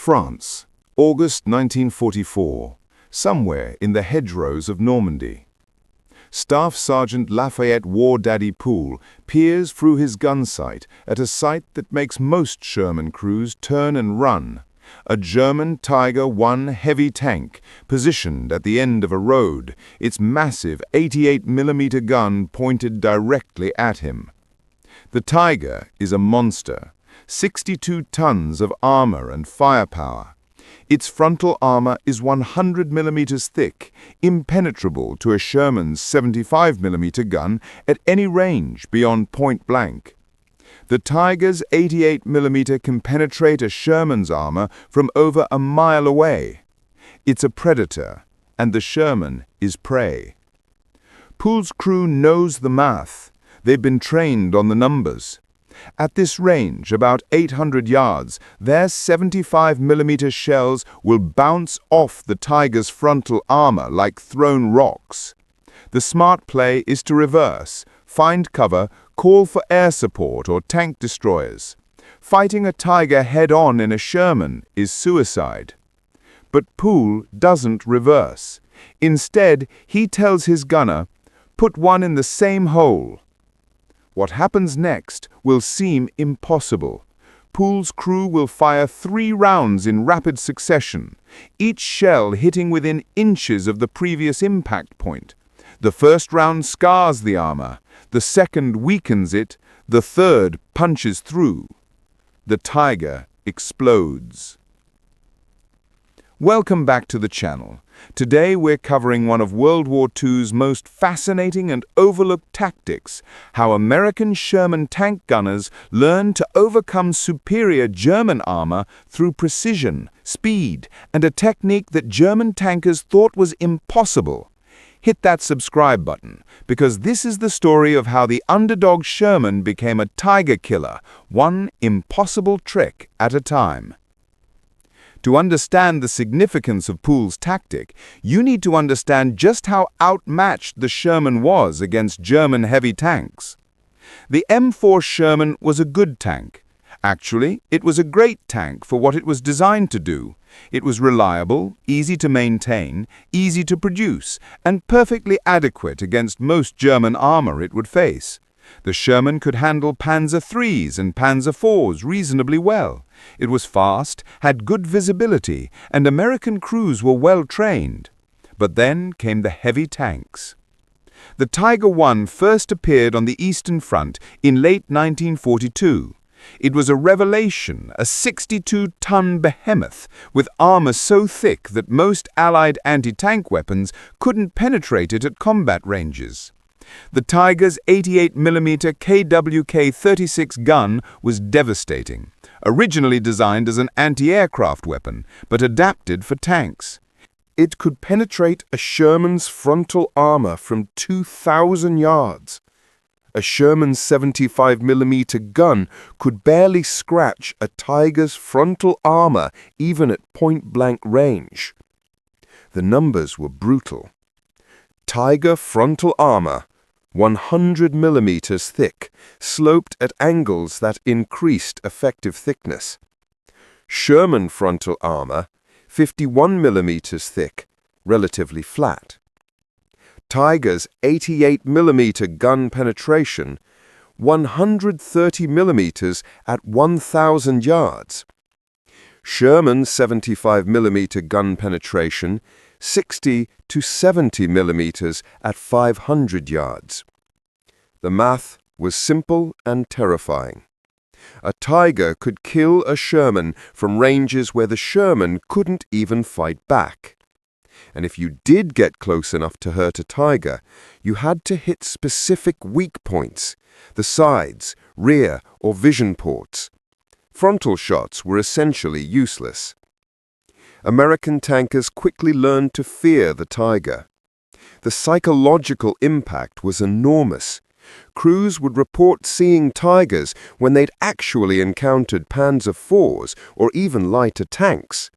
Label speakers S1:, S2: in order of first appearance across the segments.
S1: France, August 1944, somewhere in the hedgerows of Normandy. Staff Sergeant Lafayette War Daddy Poole peers through his gun sight at a sight that makes most Sherman crews turn and run. A German Tiger I heavy tank positioned at the end of a road, its massive 88mm gun pointed directly at him. The Tiger is a monster, 62 tons of armor and firepower. Its frontal armor is 100mm thick, impenetrable to a Sherman's 75mm gun at any range beyond point blank. The Tiger's 88mm can penetrate a Sherman's armor from over a mile away. It's a predator, and the Sherman is prey. Poole's crew knows the math. They've been trained on the numbers. At this range, about 800 yards, their 75mm shells will bounce off the Tiger's frontal armor like thrown rocks. The smart play is to reverse, find cover, call for air support or tank destroyers. Fighting a Tiger head-on in a Sherman is suicide. But Poole doesn't reverse. Instead, he tells his gunner, "Put one in the same hole." What happens next will seem impossible. Poole's crew will fire 3 rounds in rapid succession, each shell hitting within inches of the previous impact point. The first round scars the armor, the second weakens it, the third punches through. The Tiger explodes. Welcome back to the channel. Today we're covering one of World War II's most fascinating and overlooked tactics, how American Sherman tank gunners learned to overcome superior German armor through precision, speed, and a technique that German tankers thought was impossible. Hit that subscribe button, because this is the story of how the underdog Sherman became a Tiger killer, one impossible trick at a time. To understand the significance of Poole's tactic, you need to understand just how outmatched the Sherman was against German heavy tanks. The M4 Sherman was a good tank. Actually, it was a great tank for what it was designed to do. It was reliable, easy to maintain, easy to produce, and perfectly adequate against most German armor it would face. The Sherman could handle Panzer IIIs and Panzer IVs reasonably well. It was fast, had good visibility, and American crews were well trained. But then came the heavy tanks. The Tiger I first appeared on the Eastern Front in late 1942. It was a revelation, a 62-ton behemoth with armor so thick that most Allied anti-tank weapons couldn't penetrate it at combat ranges. The Tiger's 88mm KWK-36 gun was devastating, originally designed as an anti-aircraft weapon, but adapted for tanks. It could penetrate a Sherman's frontal armor from 2,000 yards. A Sherman's 75mm gun could barely scratch a Tiger's frontal armor even at point-blank range. The numbers were brutal. Tiger frontal armor, 100mm thick, sloped at angles that increased effective thickness. Sherman frontal armor, 51mm thick, relatively flat. Tiger's 88mm gun penetration, 130mm at 1,000 yards. Sherman's 75mm gun penetration, 60 to 70mm at 500 yards. The math was simple and terrifying. A Tiger could kill a Sherman from ranges where the Sherman couldn't even fight back. And if you did get close enough to hurt a Tiger, you had to hit specific weak points, the sides, rear, or vision ports. Frontal shots were essentially useless. American tankers quickly learned to fear the Tiger. The psychological impact was enormous. Crews would report seeing Tigers when they'd actually encountered Panzer IVs or even lighter tanks.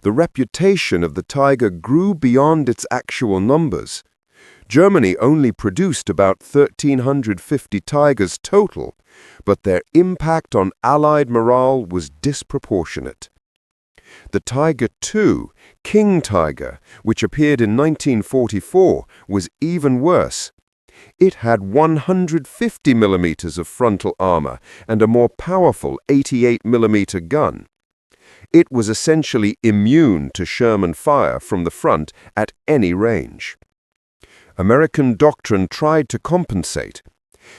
S1: The reputation of the Tiger grew beyond its actual numbers. Germany only produced about 1,350 Tigers total, but their impact on Allied morale was disproportionate.
S2: The Tiger II, King Tiger, which appeared in 1944, was even worse. It had 150 millimeters of frontal armor and a more powerful 88 millimeter gun. It was essentially immune to Sherman fire from the front at any range. American doctrine tried to compensate.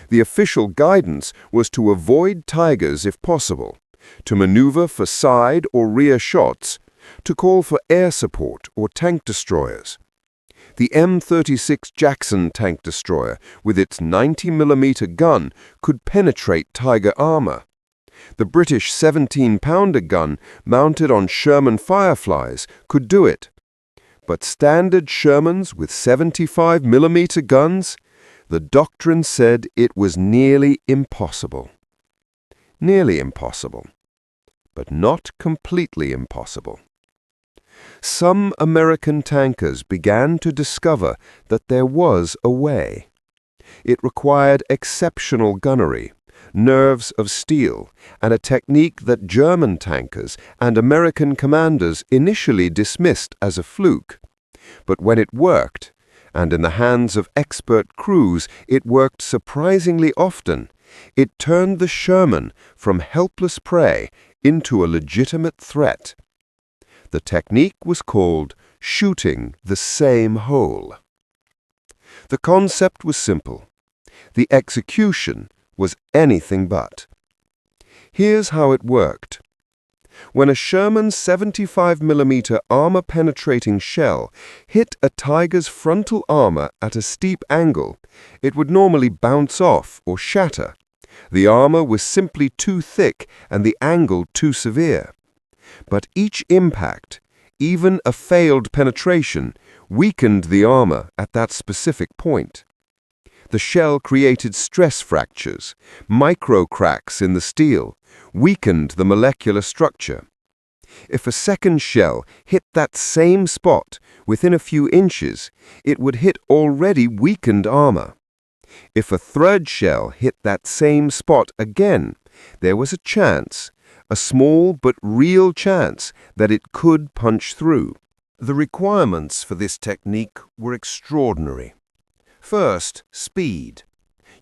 S2: The official guidance was to avoid Tigers if possible, to maneuver for side or rear shots, to call for air support or tank destroyers. The M36 Jackson tank destroyer, with its 90 millimeter gun, could penetrate Tiger armor. The British 17-pounder gun, mounted on Sherman Fireflies, could do it. But standard Shermans with 75 millimeter guns, the doctrine said it was nearly impossible. Nearly impossible, but not completely impossible. Some American tankers began to discover that there was a way. It required exceptional gunnery, nerves of steel, and a technique that German tankers and American commanders initially dismissed as a fluke. But when it worked, and in the hands of expert crews it worked surprisingly often, it turned the Sherman from helpless prey into a legitimate threat. The technique was called shooting the same hole. The concept was simple. The execution was anything but. Here's how it worked. When a Sherman 75 millimeter armor-penetrating shell hit a Tiger's frontal armor at a steep angle, it would normally bounce off or shatter. The armor was simply too thick and the angle too severe. But each impact, even a failed penetration, weakened the armor at that specific point. The shell created stress fractures, micro cracks in the steel, weakened the molecular structure. If a second shell hit that same spot within a few inches, it would hit already weakened armor. If a third shell hit that same spot again, there was a chance, a small but real chance, that it could punch through. The requirements for this technique were extraordinary. First, speed.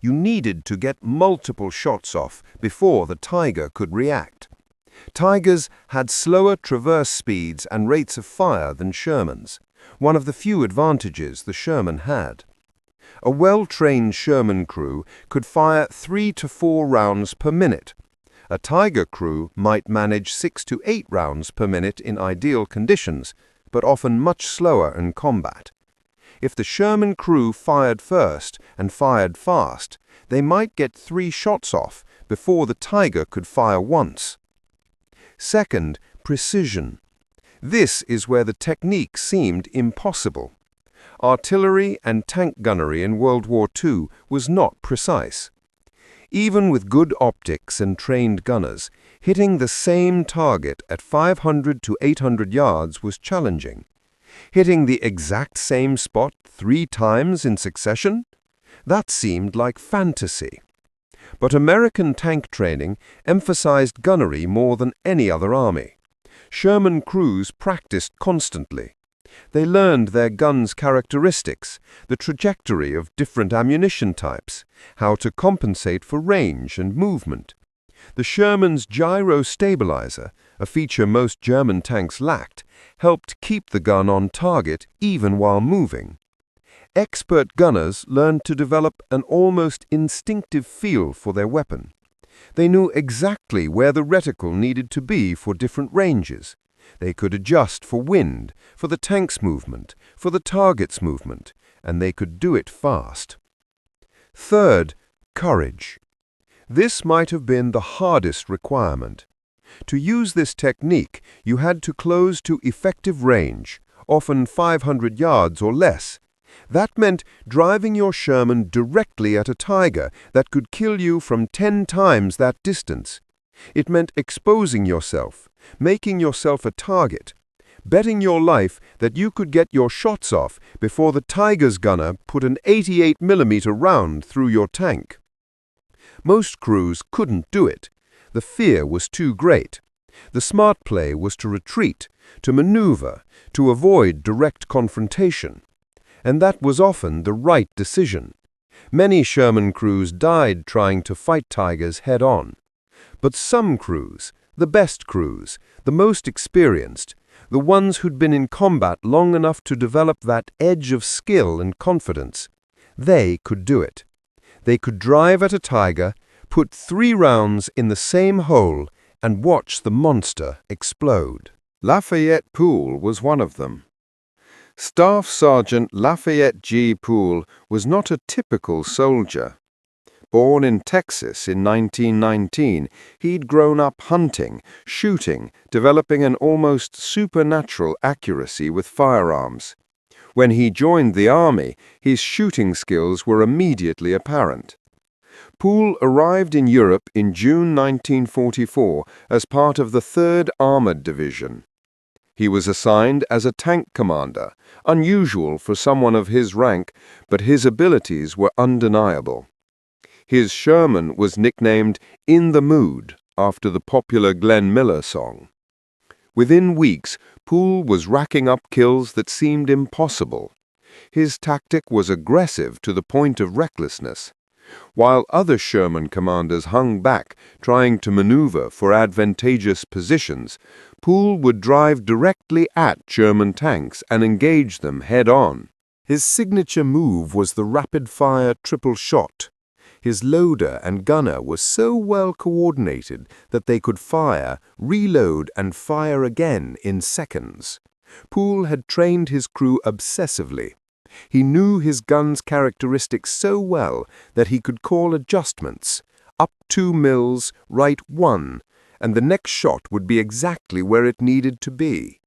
S2: You needed to get multiple shots off before the Tiger could react. Tigers had slower traverse speeds and rates of fire than Shermans, one of the few advantages the Sherman had. A well-trained Sherman crew could fire 3 to 4 rounds per minute. A Tiger crew might manage 6 to 8 rounds per minute in ideal conditions, but often much slower in combat. If the Sherman crew fired first and fired fast, they might get 3 shots off before the Tiger could fire once. Second, precision. This is where the technique seemed impossible. Artillery and tank gunnery in World War II was not precise. Even with good optics and trained gunners, hitting the same target at 500 to 800 yards was challenging. Hitting the exact same spot 3 times in succession? That seemed like fantasy. But American tank training emphasized gunnery more than any other army. Sherman crews practiced constantly. They learned their guns' characteristics, the trajectory of different ammunition types, how to compensate for range and movement. The Sherman's gyro stabilizer, a feature most German tanks lacked, helped keep the gun on target even while moving. Expert gunners learned to develop an almost instinctive feel for their weapon. They knew exactly where the reticle needed to be for different ranges. They could adjust for wind, for the tank's movement, for the target's movement, and they could do it fast. Third, courage. This might have been the hardest requirement. To use this technique, you had to close to effective range, often 500 yards or less. That meant driving your Sherman directly at a Tiger that could kill you from 10 times that distance. It meant exposing yourself, making yourself a target, betting your life that you could get your shots off before the Tiger's gunner put an 88 millimeter round through your tank. Most crews couldn't do it. The fear was too great. The smart play was to retreat, to maneuver, to avoid direct confrontation. And that was often the right decision. Many Sherman crews died trying to fight Tigers head-on. But some crews, the best crews, the most experienced, the ones who'd been in combat long enough to develop that edge of skill and confidence, they could do it. They could drive at a tiger, put 3 rounds in the same hole, and watch the monster explode.
S1: Lafayette Poole was one of them. Staff Sergeant Lafayette G. Poole was not a typical soldier. Born in Texas in 1919, he'd grown up hunting, shooting, developing an almost supernatural accuracy with firearms. When he joined the Army, his shooting skills were immediately apparent. Poole arrived in Europe in June 1944 as part of the 3rd Armored Division. He was assigned as a tank commander, unusual for someone of his rank, but his abilities were undeniable. His Sherman was nicknamed "In the Mood" after the popular Glenn Miller song. Within weeks, Poole was racking up kills that seemed impossible. His tactic was aggressive to the point of recklessness. While other Sherman commanders hung back, trying to maneuver for advantageous positions, Poole would drive directly at German tanks and engage them head-on. His signature move was the rapid-fire triple shot. His loader and gunner were so well coordinated that they could fire, reload, and fire again in seconds. Poole had trained his crew obsessively. He knew his gun's characteristics so well that he could call adjustments, up 2 mils, right 1, and the next shot would be exactly where it needed to be.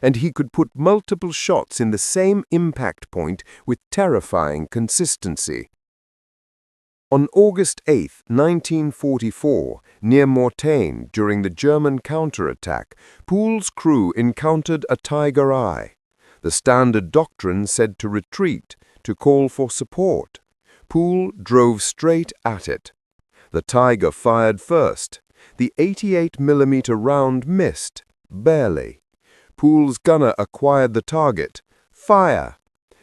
S1: And he could put multiple shots in the same impact point with terrifying consistency. On August 8, 1944, near Mortain, during the German counterattack, Poole's crew encountered a tiger eye. The standard doctrine said to retreat, to call for support. Poole drove straight at it. The tiger fired first. The 88mm round missed, barely. Poole's gunner acquired the target. Fire!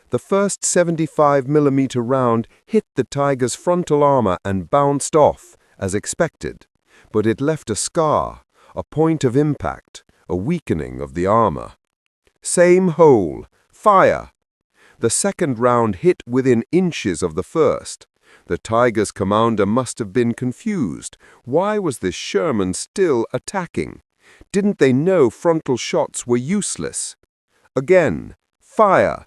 S1: The first 75mm round hit the tiger's frontal armor and bounced off, as expected. But it left a scar, a point of impact, a weakening of the armor. Same hole. Fire! The second round hit within inches of the first. The tiger's commander must have been confused. Why was this Sherman still attacking? Didn't they know frontal shots were useless? Again. Fire!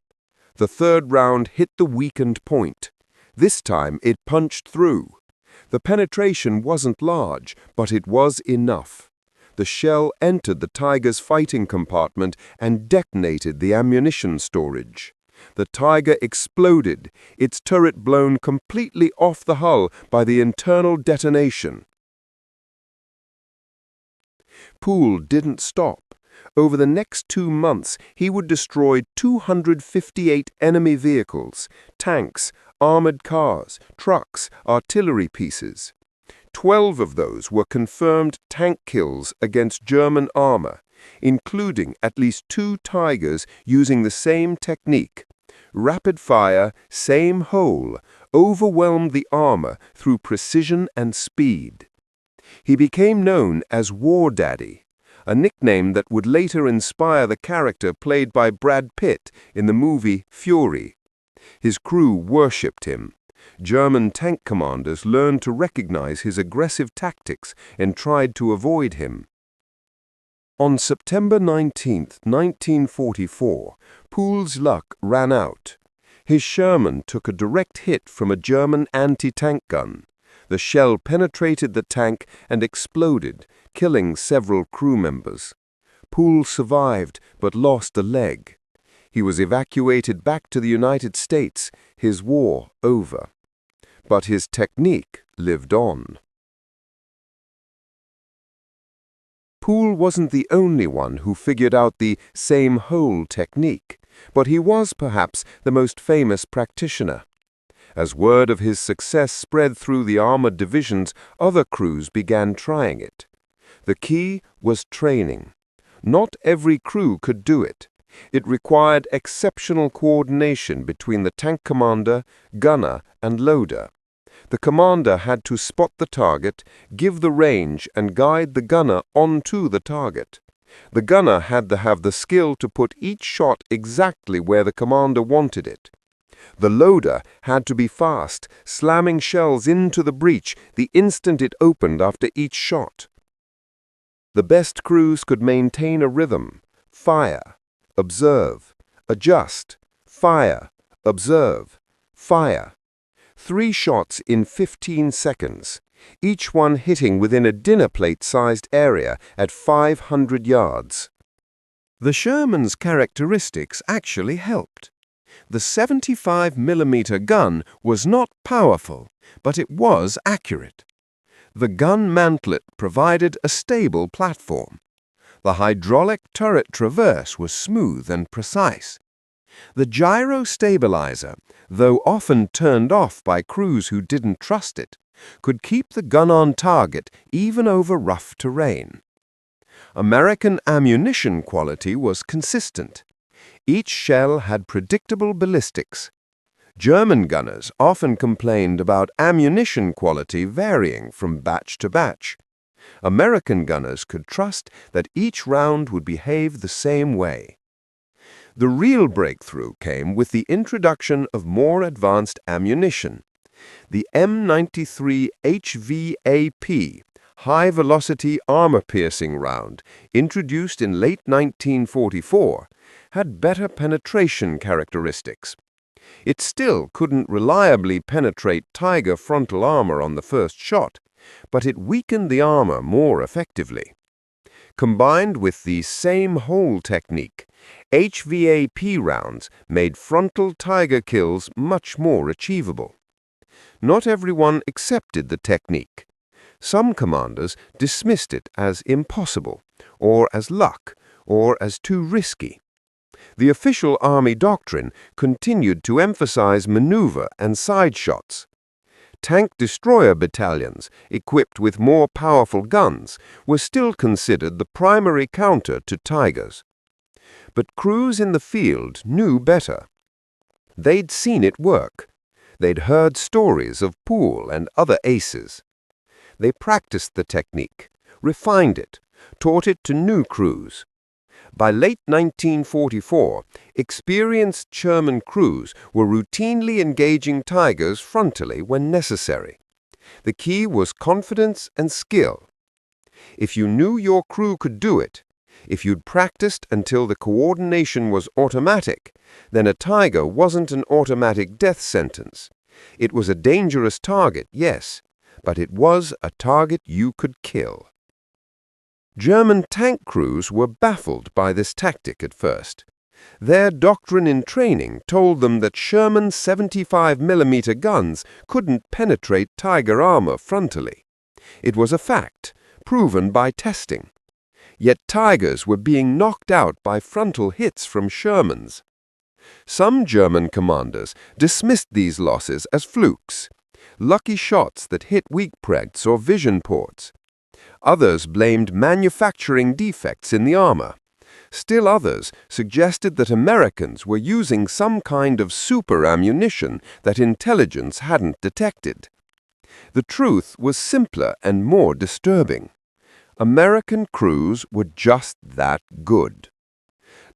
S1: The third round hit the weakened point. This time it punched through. The penetration wasn't large, but it was enough. The shell entered the tiger's fighting compartment and detonated the ammunition storage. The tiger exploded, its turret blown completely off the hull by the internal detonation. Poole didn't stop. Over the next 2 months, he would destroy 258 enemy vehicles, tanks, armored cars, trucks, artillery pieces. 12 of those were confirmed tank kills against German armor, including at least 2 Tigers using the same technique. Rapid fire, same hole, overwhelmed the armor through precision and speed. He became known as War Daddy, a nickname that would later inspire the character played by Brad Pitt in the movie Fury. His crew worshipped him. German tank commanders learned to recognize his aggressive tactics and tried to avoid him. On September 19, 1944, Poole's luck ran out. His Sherman took a direct hit from a German anti-tank gun. The shell penetrated the tank and exploded, killing several crew members. Poole survived but lost a leg. He was evacuated back to the United States, his war over. But his technique lived on. Poole wasn't the only one who figured out the same hole technique, but he was perhaps the most famous practitioner. As word of his success spread through the armored divisions, other crews began trying it.
S2: The key was training. Not every crew could do it. It required exceptional coordination between the tank commander, gunner, and loader. The commander had to spot the target, give the range, and guide the gunner onto the target. The gunner had to have the skill to put each shot exactly where the commander wanted it. The loader had to be fast, slamming shells into the breech the instant it opened after each shot. The best crews could maintain a rhythm: fire, observe, adjust, fire, observe, fire. 3 shots in 15 seconds, each one hitting within a dinner plate-sized area at 500 yards. The Sherman's characteristics actually helped. The 75mm gun was not powerful, but it was accurate. The gun mantlet provided a stable platform. The hydraulic turret traverse was smooth and precise. The gyro stabilizer, though often turned off by crews who didn't trust it, could keep the gun on target even over rough terrain. American ammunition quality was consistent. Each shell had predictable ballistics. German gunners often complained about ammunition quality varying from batch to batch. American gunners could trust that each round would behave the same way. The real breakthrough came with the introduction of more advanced ammunition. The M93 HVAP, high-velocity armor-piercing round, introduced in late 1944, had better penetration characteristics. It still couldn't reliably penetrate Tiger frontal armor on the first shot, but it weakened the armor more effectively. Combined with the same hole technique, HVAP rounds made frontal Tiger kills much more achievable. Not everyone accepted the technique. Some commanders dismissed it as impossible, or as luck, or as too risky. The official Army doctrine continued to emphasize maneuver and side shots. Tank destroyer battalions, equipped with more powerful guns, were still considered the primary counter to Tigers. But crews in the field knew better. They'd seen it work. They'd heard stories of Poole and other aces. They practiced the technique, refined it, taught it to new crews. By late 1944, experienced Sherman crews were routinely engaging Tigers frontally when necessary. The key was confidence and skill. If you knew your crew could do it, if you'd practiced until the coordination was automatic, then a Tiger wasn't an automatic death sentence. It was a dangerous target, yes, but it was a target you could kill. German tank crews were baffled by this tactic at first. Their doctrine in training told them that Sherman 75mm guns couldn't penetrate Tiger armor frontally. It was a fact, proven by testing. Yet Tigers were being knocked out by frontal hits from Shermans. Some German commanders dismissed these losses as flukes, lucky shots that hit weak pregs or vision ports. Others blamed manufacturing defects in the armor. Still others suggested that Americans were using some kind of super ammunition that intelligence hadn't detected. The truth was simpler and more disturbing. American crews were just that good.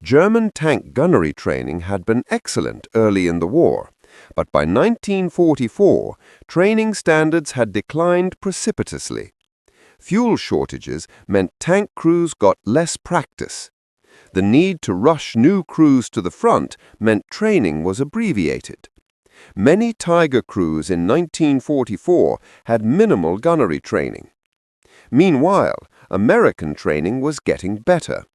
S2: German tank gunnery training had been excellent early in the war, but by 1944, training standards had declined precipitously. Fuel shortages meant tank crews got less practice. The need to rush new crews to the front meant training was abbreviated. Many Tiger crews in 1944 had minimal gunnery training. Meanwhile, American training was getting better.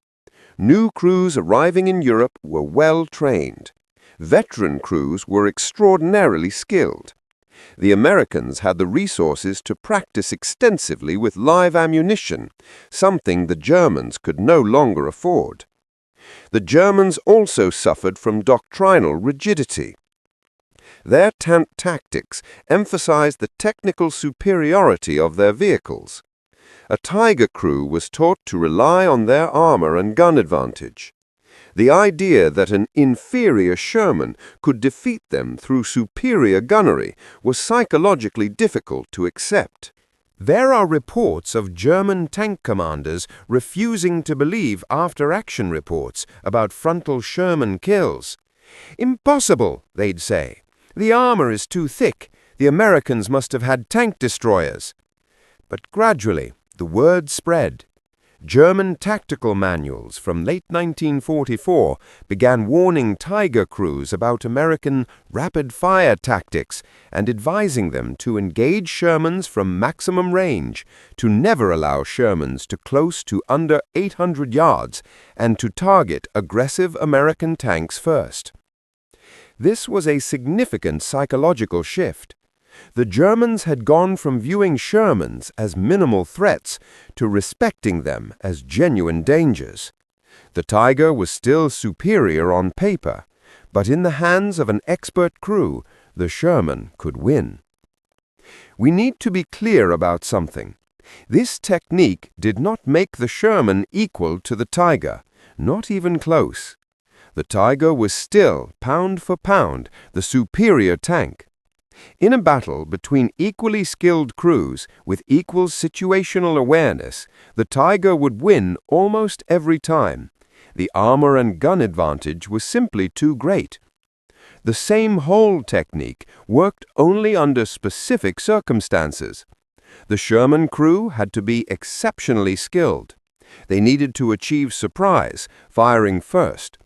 S2: New crews arriving in Europe were well trained. Veteran crews were extraordinarily skilled. The Americans had the resources to practice extensively with live ammunition, something the Germans could no longer afford. The Germans also suffered from doctrinal rigidity. Their tactics emphasized the technical superiority of their vehicles. A Tiger crew was taught to rely on their armor and gun advantage. The idea that an inferior Sherman could defeat them through superior gunnery was psychologically difficult to accept. There are reports of German tank commanders refusing to believe after-action reports about frontal Sherman kills. "Impossible," they'd say. "The armor is too thick. The Americans must have had tank destroyers." But gradually, the word spread. German tactical manuals from late 1944 began warning Tiger crews about American rapid-fire tactics and advising them to engage Shermans from maximum range, to never allow Shermans to close to under 800 yards, and to target aggressive American tanks first. This was a significant psychological shift. The Germans had gone from viewing Shermans as minimal threats to respecting them as genuine dangers. The Tiger was still superior on paper, but in the hands of an expert crew, the Sherman could win. We need to be clear about something. This technique did not make the Sherman equal to the Tiger, not even close. The Tiger was still, pound for pound, the superior tank. In a battle between equally skilled crews with equal situational awareness, the Tiger would win almost every time. The armor and gun advantage was simply too great. The same hole technique worked only under specific circumstances. The Sherman crew had to be exceptionally skilled. They needed to achieve surprise, firing first.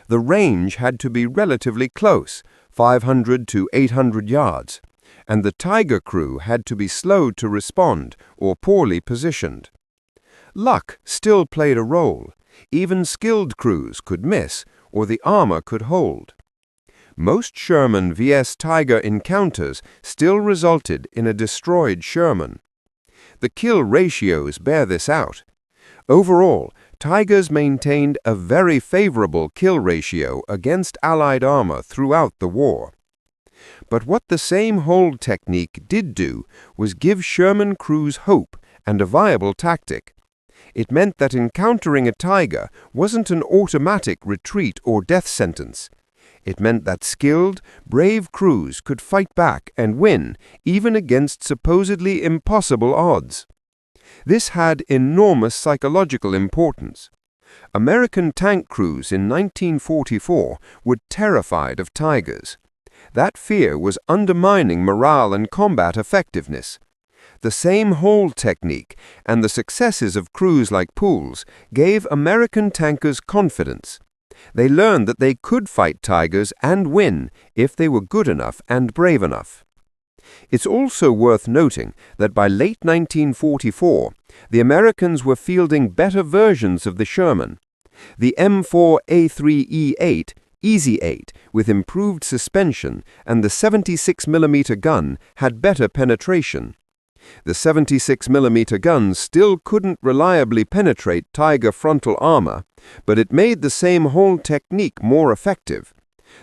S2: The range had to be relatively close, 500 to 800 yards, and the Tiger crew had to be slow to respond or poorly positioned. Luck still played a role. Even skilled crews could miss, or the armor could hold. Most Sherman vs. Tiger encounters still resulted in a destroyed Sherman. The kill ratios bear this out. Overall, Tigers maintained a very favorable kill ratio against Allied armor throughout the war. But what the same hold technique did do was give Sherman crews hope and a viable tactic. It meant that encountering a Tiger wasn't an automatic retreat or death sentence. It meant that skilled, brave crews could fight back and win, even against supposedly impossible odds. This had enormous psychological importance. American tank crews in 1944 were terrified of Tigers. That fear was undermining morale and combat effectiveness. The same hold technique and the successes of crews like Poole's gave American tankers confidence. They learned that they could fight Tigers and win if they were good enough and brave enough. It's also worth noting that by late 1944, the Americans were fielding better versions of the Sherman. The M4A3E8, Easy 8, with improved suspension, and the 76mm gun had better penetration. The 76mm gun still couldn't reliably penetrate Tiger frontal armor, but it made the same hold technique more effective.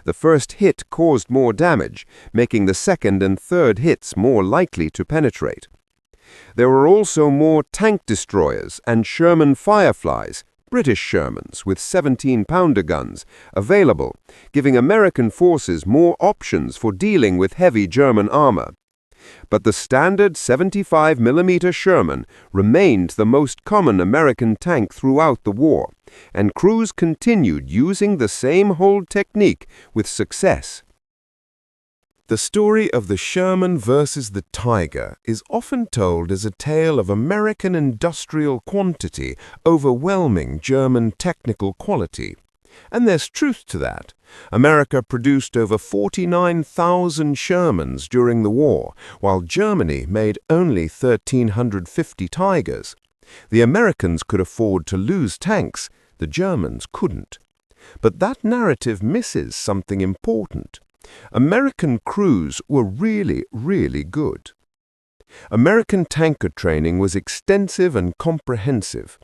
S2: The first hit caused more damage, making the second and third hits more likely to penetrate. There were also more tank destroyers and Sherman Fireflies, British Shermans with 17-pounder guns, available, giving American forces more options for dealing with heavy German armor. But the standard 75mm Sherman remained the most common American tank throughout the war, and crews continued using the same hold technique with success. The story of the Sherman versus the Tiger is often told as a tale of American industrial quantity overwhelming German technical quality. And there's truth to that. America produced over 49,000 Shermans during the war, while Germany made only 1,350 Tigers. The Americans could afford to lose tanks, the Germans couldn't. But that narrative misses something important. American crews were really, really good. American tanker training was extensive and comprehensive.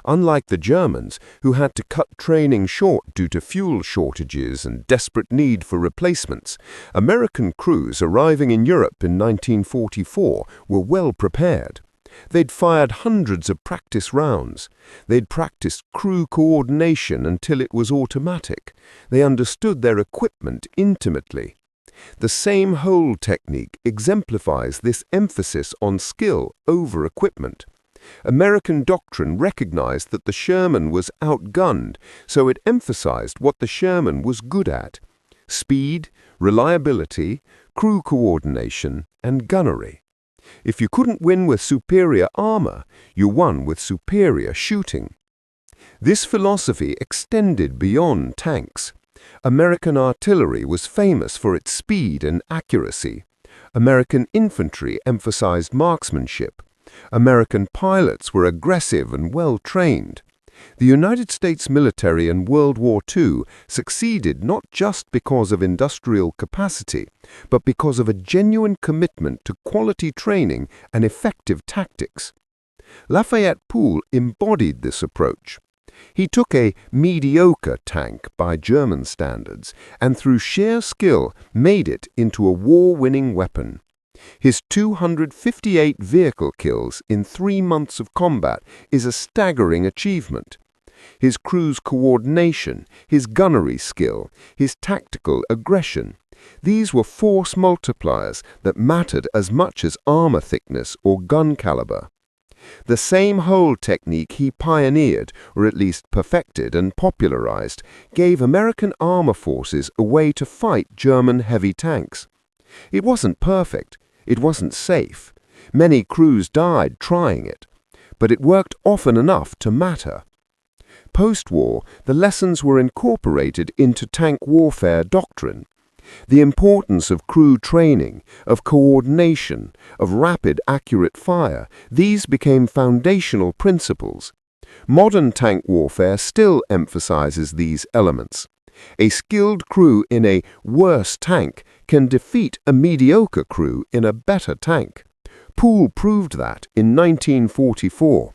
S2: Unlike the Germans, who had to cut training short due to fuel shortages and desperate need for replacements, American crews arriving in Europe in 1944 were well prepared. They'd fired hundreds of practice rounds. They'd practiced crew coordination until it was automatic. They understood their equipment intimately. The same hole technique exemplifies this emphasis on skill over equipment. American doctrine recognized that the Sherman was outgunned, so it emphasized what the Sherman was good at: speed, reliability, crew coordination, and gunnery. If you couldn't win with superior armor, you won with superior shooting. This philosophy extended beyond tanks. American artillery was famous for its speed and accuracy. American infantry emphasized marksmanship. American pilots were aggressive and well-trained. The United States military in World War II succeeded not just because of industrial capacity, but because of a genuine commitment to quality training and effective tactics. Lafayette Poole embodied this approach. He took a mediocre tank by German standards and through sheer skill made it into a war-winning weapon. His 258 vehicle kills in 3 months of combat is a staggering achievement. His crew's coordination, his gunnery skill, his tactical aggression, these were force multipliers that mattered as much as armor thickness or gun caliber. The same hole technique he pioneered, or at least perfected and popularized, gave American armor forces a way to fight German heavy tanks. It wasn't perfect. It wasn't safe. Many crews died trying it. But it worked often enough to matter. Post-war, the lessons were incorporated into tank warfare doctrine. The importance of crew training, of coordination, of rapid, accurate fire, these became foundational principles. Modern tank warfare still emphasizes these elements. A skilled crew in a worse tank can defeat a mediocre crew in a better tank. Poole proved that in 1944.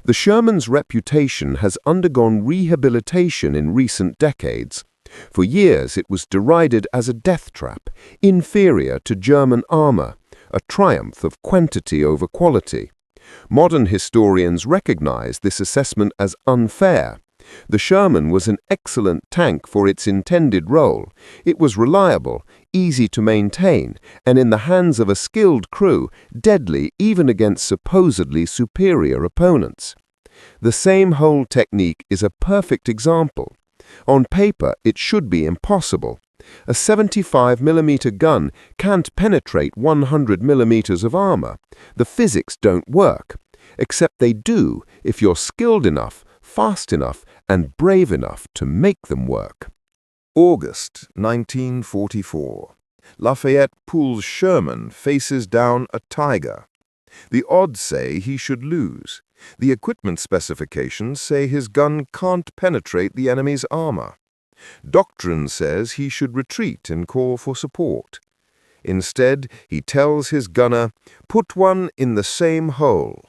S2: The Sherman's reputation has undergone rehabilitation in recent decades. For years it was derided as a death trap, inferior to German armor, a triumph of quantity over quality. Modern historians recognize this assessment as unfair. The Sherman was an excellent tank for its intended role. It was reliable, easy to maintain, and in the hands of a skilled crew, deadly even against supposedly superior opponents. The same hole technique is a perfect example. On paper, it should be impossible. A 75mm gun can't penetrate 100mm of armor. The physics don't work. Except they do if you're skilled enough, fast enough, and brave enough to make them work.
S1: August 1944. Lafayette Poole's Sherman faces down a Tiger. The odds say he should lose. The equipment specifications say his gun can't penetrate the enemy's armor. Doctrine says he should retreat and call for support. Instead, he tells his gunner, "Put one in the same hole."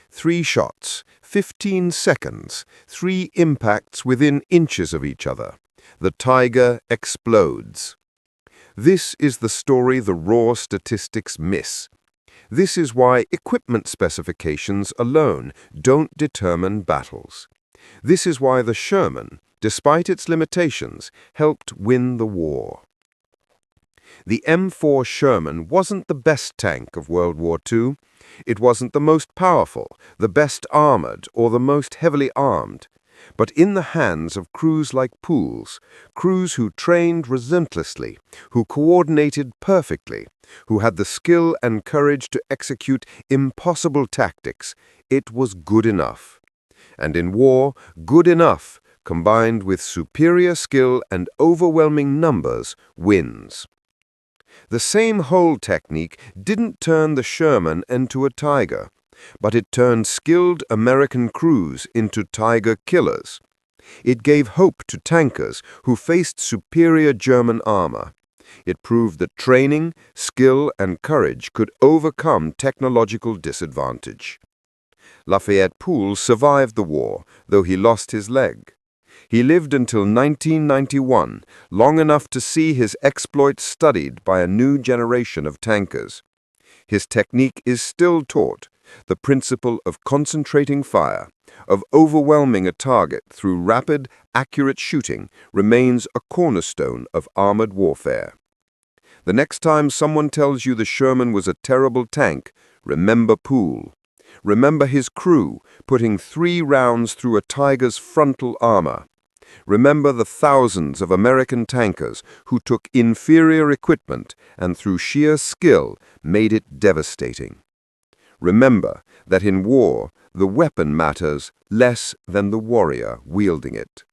S1: 3 shots, 15 seconds, 3 impacts within inches of each other. The Tiger explodes. This is the story the raw statistics miss. This is why equipment specifications alone don't determine battles. This is why the Sherman, despite its limitations, helped win the war. The M4 Sherman wasn't the best tank of World War II. It wasn't the most powerful, the best armored, or the most heavily armed. But in the hands of crews like Poole's, crews who trained relentlessly, who coordinated perfectly, who had the skill and courage to execute impossible tactics, it was good enough. And in war, good enough, combined with superior skill and overwhelming numbers, wins. The same hole technique didn't turn the Sherman into a Tiger, but it turned skilled American crews into Tiger killers. It gave hope to tankers who faced superior German armor. It proved that training, skill, and courage could overcome technological disadvantage. Lafayette Poole survived the war, though he lost his leg. He lived until 1991, long enough to see his exploits studied by a new generation of tankers. His technique is still taught,
S2: The principle of concentrating fire, of overwhelming a target through rapid, accurate shooting, remains a cornerstone of armored warfare. The next time someone tells you the Sherman was a terrible tank, remember Poole. Remember his crew putting 3 rounds through a Tiger's frontal armor. Remember the thousands of American tankers who took inferior equipment and through sheer skill made it devastating. Remember that in war, the weapon matters less than the warrior wielding it.